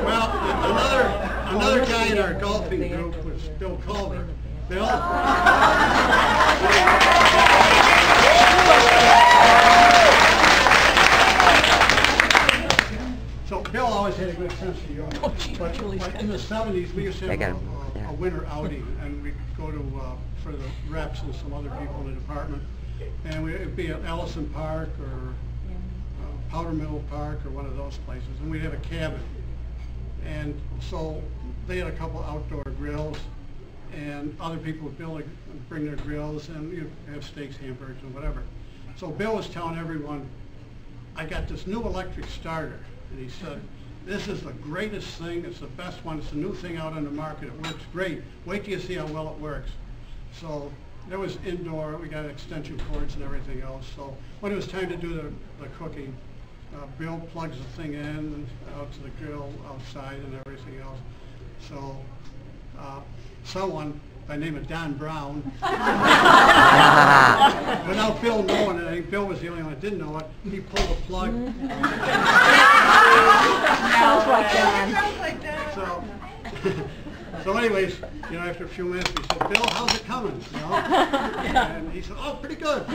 Well, another guy in our golfing group was Bill Culver. Bill? So Bill always had a good sense of humor. But in the 70s, we used to have a winter outing, and we'd go to, for the reps and some other people in the department, and it'd be at Ellison Park or Powder Mill Park or one of those places, and we'd have a cabin. And so they had a couple outdoor grills, and other people would bring their grills, and you'd have steaks, hamburgers, and whatever. So Bill was telling everyone, I got this new electric starter. And he said, this is the greatest thing, it's the best one, it's a new thing out on the market, it works great. Wait till you see how well it works. So there was indoor, we got extension cords and everything else. So when it was time to do the cooking, Bill plugs the thing in out to the grill outside and everything else. So someone by the name of Don Brown, without Bill knowing it, I think Bill was the only one that didn't know it, he pulled the plug. So anyways, you know, after a few minutes, we said, Bill, how's it coming? You know? And he said, oh, pretty good.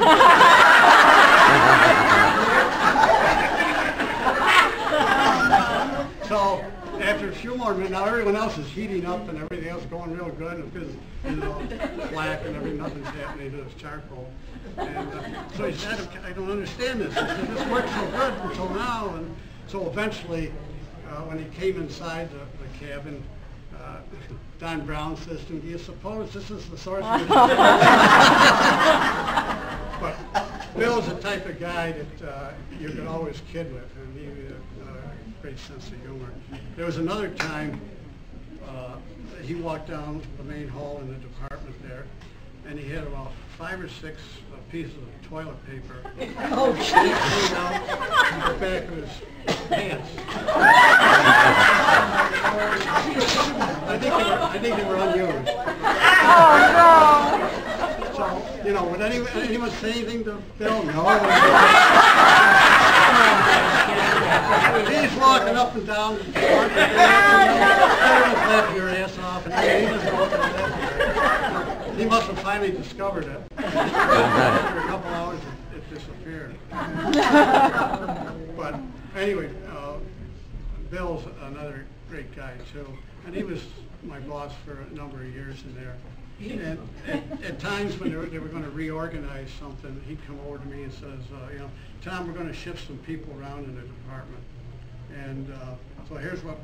So after a few more minutes, now everyone else is heating up and everything else going real good, and because, you know, black and everything, nothing's happening to this charcoal. And so he said, I don't understand this. He said, this worked so good until now. And so eventually, when he came inside the cabin, Don Brown says to him, do you suppose this is the source of it? But Bill's the type of guy that you could always kid with, and he had a great sense of humor. There was another time he walked down the main hall in the department there, and he had about 5 or 6 pieces of toilet paper hanging out the back of his pants. I think they were unused. Oh no! So, you know, would anyone say anything to Bill? No. He's walking up and down the park, laughing your ass off, and he doesn't know what to laugh. He must have finally discovered it. After a couple hours, it disappeared. But anyway, Bill's another great guy too, and he was my boss for a number of years in there. And at times when they were going to reorganize something, he'd come over to me and says, you know, Tom, we're going to shift some people around in the department, and so here's what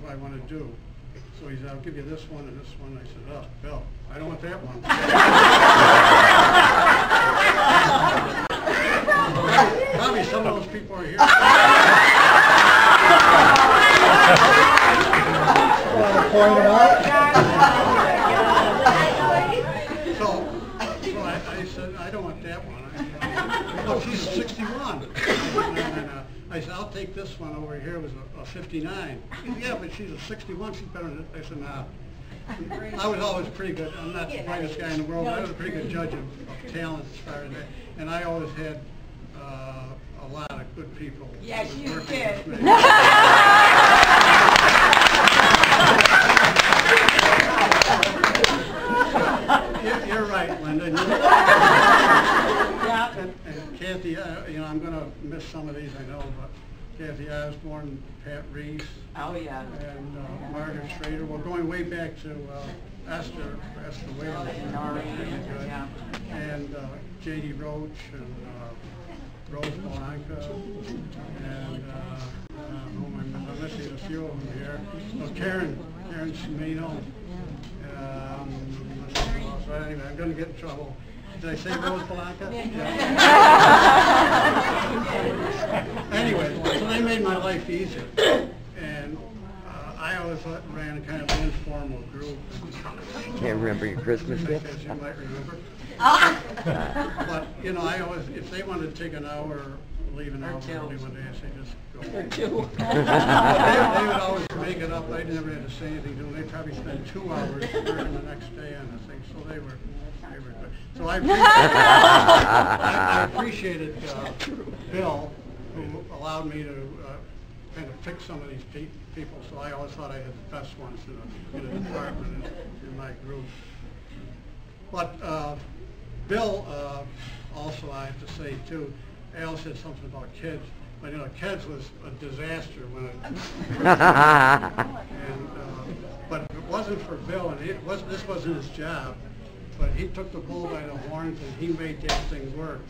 I want to do. So he said, I'll give you this one and this one. I said, oh, Bill, I don't want that one. Probably some of those people are here. Want to point them out? So I said, I don't want that one. Oh, she's a 61. I said, I'll take this one over here. It was a 59. He said, yeah, but she's a 61. She's better than it. I said, nah. I was always pretty good. I'm not the brightest guy in the world, but I was a pretty good judge of talent as far as that. And I always had a lot of good people. Yes, you did. You're right, Linda. And Kathy, you know, I'm going to miss some of these, I know, but Kathy Osborne, Pat Reese, oh yeah, and Margaret Schrader. We're going way back to Esther Whalen, yeah, and J.D. Roach, and Rose Blanca, and I'm missing a few of them here. Oh, Karen Cimino. So anyway, I'm going to get in trouble. Did I say Rose Blanca? Yeah. Anyway, so they made my life easier. And I always ran a kind of informal group. Can't remember your Christmas gift? As you might remember. But, you know, I always, if they wanted to take an hour, leave an hour early one day, I say just go. or 2. They would always make it up. I never had to say anything to them. They probably spent 2 hours working the next day on the thing, so they were good. So I appreciated Bill, who allowed me to kind of pick some of these people, so I always thought I had the best ones in the department in my group. But Bill, also I have to say too, Al said something about kids, but you know, kids was a disaster when but it wasn't for Bill, and this wasn't his job, but he took the bull by the horns and he made that thing work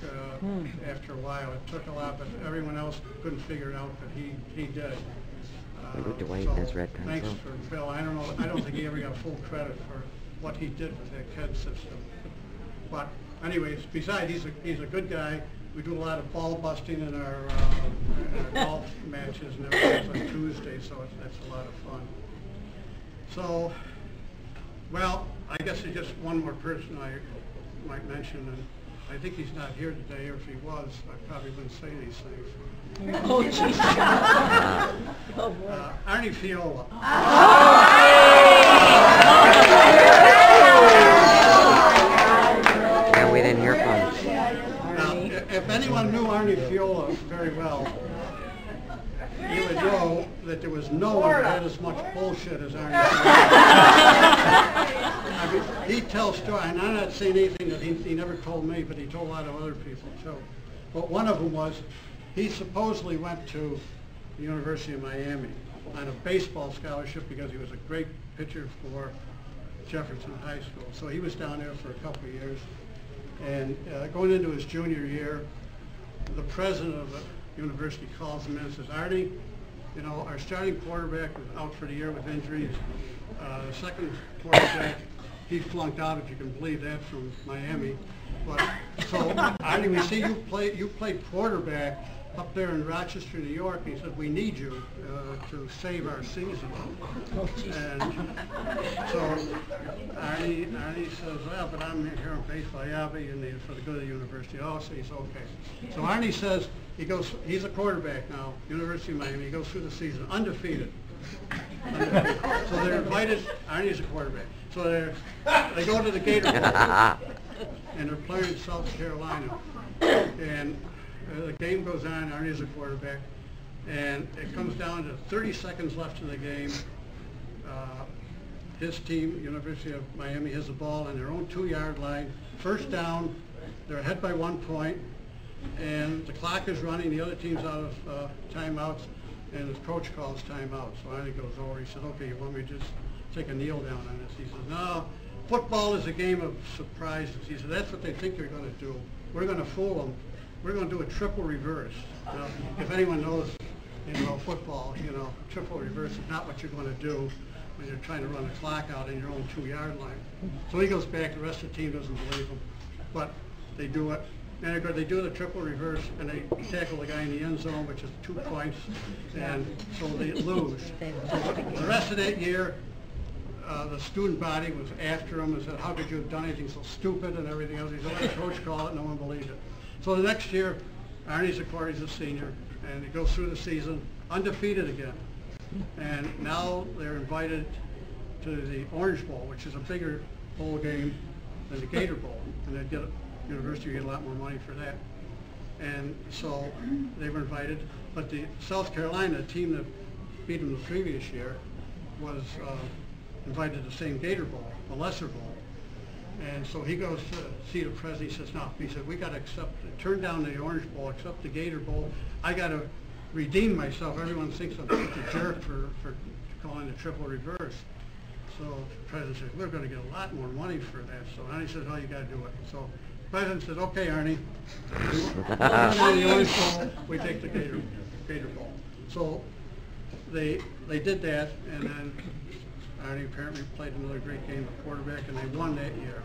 after a while. It took a lot, but everyone else couldn't figure it out, but he did. Dwight So has red thanks pencil. for Bill. I don't think he ever got full credit for what he did with that KED system. But anyways, besides, he's a good guy. We do a lot of ball busting in our golf matches and everything on Tuesday, so that's a lot of fun. So, well, I guess there's just one more person I might mention, and I think he's not here today, or if he was, I probably wouldn't say these things. Oh, jeez. Arnie Fiola. Yeah, we didn't hear from him. Now, if anyone knew Arnie Fiola very well, you would know that there was no one that had as much bullshit as Arnie Fiola. I mean, he tells stories, and I'm not saying anything that he never told me, but he told a lot of other people too. But one of them was, he supposedly went to the University of Miami on a baseball scholarship because he was a great pitcher for Jefferson High School. So he was down there for a couple of years. And going into his junior year, the president of the university calls him in and says, Artie, you know, our starting quarterback was out for the year with injuries. The second quarterback, he flunked out, if you can believe that, from Miami. But so, Artie, we see you played quarterback up there in Rochester, New York. He said, we need you to save our season. And so Arnie says, well, but I'm here in baseball. Yeah, but you need it for the good of the university. Oh, so he's okay. So Arnie says, he's a quarterback now, University of Miami. He goes through the season undefeated. So they're invited, Arnie's a quarterback. So they go to the Gator Bowl, and they're playing in South Carolina. And the game goes on, Arnie's a quarterback, and it comes down to 30 seconds left in the game. His team, University of Miami, has the ball on their own 2-yard line. First down, they're ahead by 1 point, and the clock is running, the other team's out of timeouts, and the coach calls timeout. So Arnie goes over, he said, okay, you want me to just take a kneel down on this? He says, no, football is a game of surprises. He said, that's what they think you're going to do. We're going to fool them. We're going to do a triple reverse. Now, if anyone knows, football, triple reverse is not what you're going to do when you're trying to run the clock out in your own 2-yard line. So he goes back, the rest of the team doesn't believe him. But they do it. And they do the triple reverse, and they tackle the guy in the end zone, which is 2 points, and so they lose. So the rest of that year, the student body was after him and said, how could you have done anything so stupid and everything else? He said, let the coach call it, no one believed it. So the next year, Arnie's a senior, and he goes through the season undefeated again. And now they're invited to the Orange Bowl, which is a bigger bowl game than the Gator Bowl, and they get university get a lot more money for that. And so they were invited, but the South Carolina team that beat them the previous year was invited to the same Gator Bowl, a lesser bowl. And so he goes to see the president. He says, no, he said, we got to turn down the Orange Bowl, accept the Gator Bowl. I got to redeem myself. Everyone thinks I'm such a jerk for calling the triple reverse. So the president said, we're going to get a lot more money for that. So Arnie said, oh, you got to do it. So the president said, okay, Arnie, the Orange Bowl, we take the Gator Bowl. So they did that, and then Arnie apparently played another great game of quarterback, and they won that year.